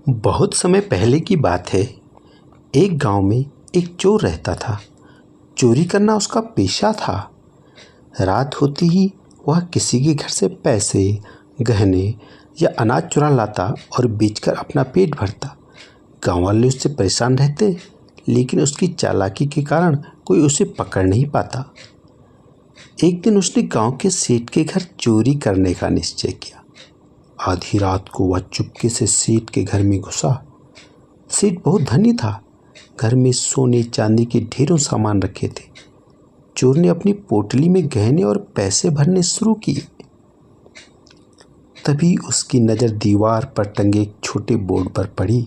बहुत समय पहले की बात है। एक गांव में एक चोर रहता था। चोरी करना उसका पेशा था। रात होती ही वह किसी के घर से पैसे, गहने या अनाज चुरा लाता और बेचकर अपना पेट भरता। गांव वाले उससे परेशान रहते, लेकिन उसकी चालाकी के कारण कोई उसे पकड़ नहीं पाता। एक दिन उसने गांव के सेठ के घर चोरी करने का निश्चय किया। आधी रात को वह चुपके से सेठ के घर में घुसा। सेठ बहुत धनी था। घर में सोने चांदी के ढेरों सामान रखे थे। चोर ने अपनी पोटली में गहने और पैसे भरने शुरू किए। तभी उसकी नज़र दीवार पर टंगे एक छोटे बोर्ड पर पड़ी।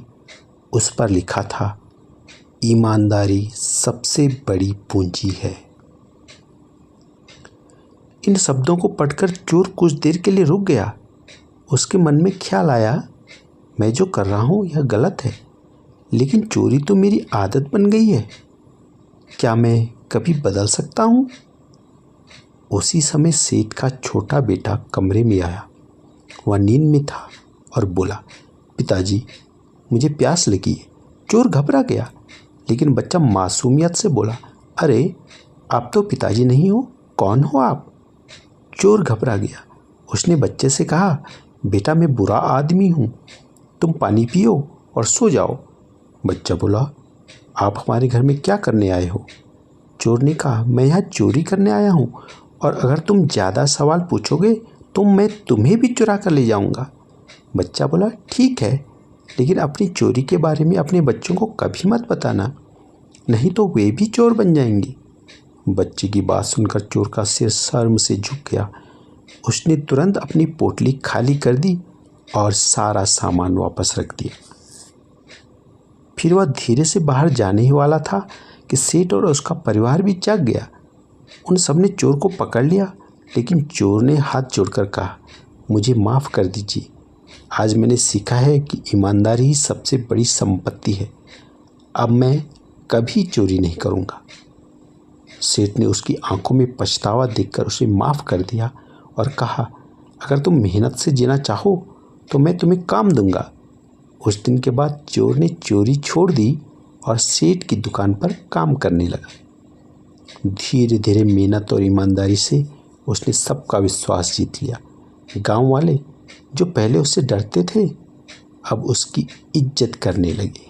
उस पर लिखा था, ईमानदारी सबसे बड़ी पूंजी है। इन शब्दों को पढ़कर चोर कुछ देर के लिए रुक गया। उसके मन में ख्याल आया, मैं जो कर रहा हूँ यह गलत है, लेकिन चोरी तो मेरी आदत बन गई है। क्या मैं कभी बदल सकता हूँ? उसी समय सेठ का छोटा बेटा कमरे में आया। वह नींद में था और बोला, पिताजी मुझे प्यास लगी है। चोर घबरा गया, लेकिन बच्चा मासूमियत से बोला, अरे आप तो पिताजी नहीं हो, कौन हो आप? चोर घबरा गया। उसने बच्चे से कहा, बेटा मैं बुरा आदमी हूँ, तुम पानी पियो और सो जाओ। बच्चा बोला, आप हमारे घर में क्या करने आए हो? चोर ने कहा, मैं यहाँ चोरी करने आया हूँ, और अगर तुम ज़्यादा सवाल पूछोगे तो मैं तुम्हें भी चुरा कर ले जाऊँगा। बच्चा बोला, ठीक है, लेकिन अपनी चोरी के बारे में अपने बच्चों को कभी मत बताना, नहीं तो वे भी चोर बन जाएंगे। बच्चे की बात सुनकर चोर का सिर शर्म से झुक गया। उसने तुरंत अपनी पोटली खाली कर दी और सारा सामान वापस रख दिया। फिर वह धीरे से बाहर जाने ही वाला था कि सेठ और उसका परिवार भी जाग गया। उन सब ने चोर को पकड़ लिया, लेकिन चोर ने हाथ जोड़कर कहा, मुझे माफ़ कर दीजिए। आज मैंने सीखा है कि ईमानदारी ही सबसे बड़ी संपत्ति है। अब मैं कभी चोरी नहीं करूँगा। सेठ ने उसकी आंखों में पछतावा देखकर उसे माफ़ कर दिया और कहा, अगर तुम मेहनत से जीना चाहो तो मैं तुम्हें काम दूंगा। उस दिन के बाद चोर ने चोरी छोड़ दी और सेठ की दुकान पर काम करने लगा। धीरे धीरे मेहनत और ईमानदारी से उसने सबका विश्वास जीत लिया। गांव वाले जो पहले उससे डरते थे, अब उसकी इज्जत करने लगे।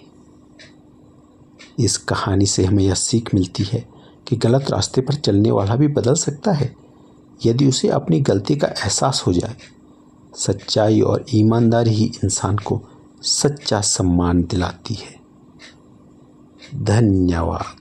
इस कहानी से हमें यह सीख मिलती है कि गलत रास्ते पर चलने वाला भी बदल सकता है, यदि उसे अपनी गलती का एहसास हो जाए। सच्चाई और ईमानदारी ही इंसान को सच्चा सम्मान दिलाती है। धन्यवाद।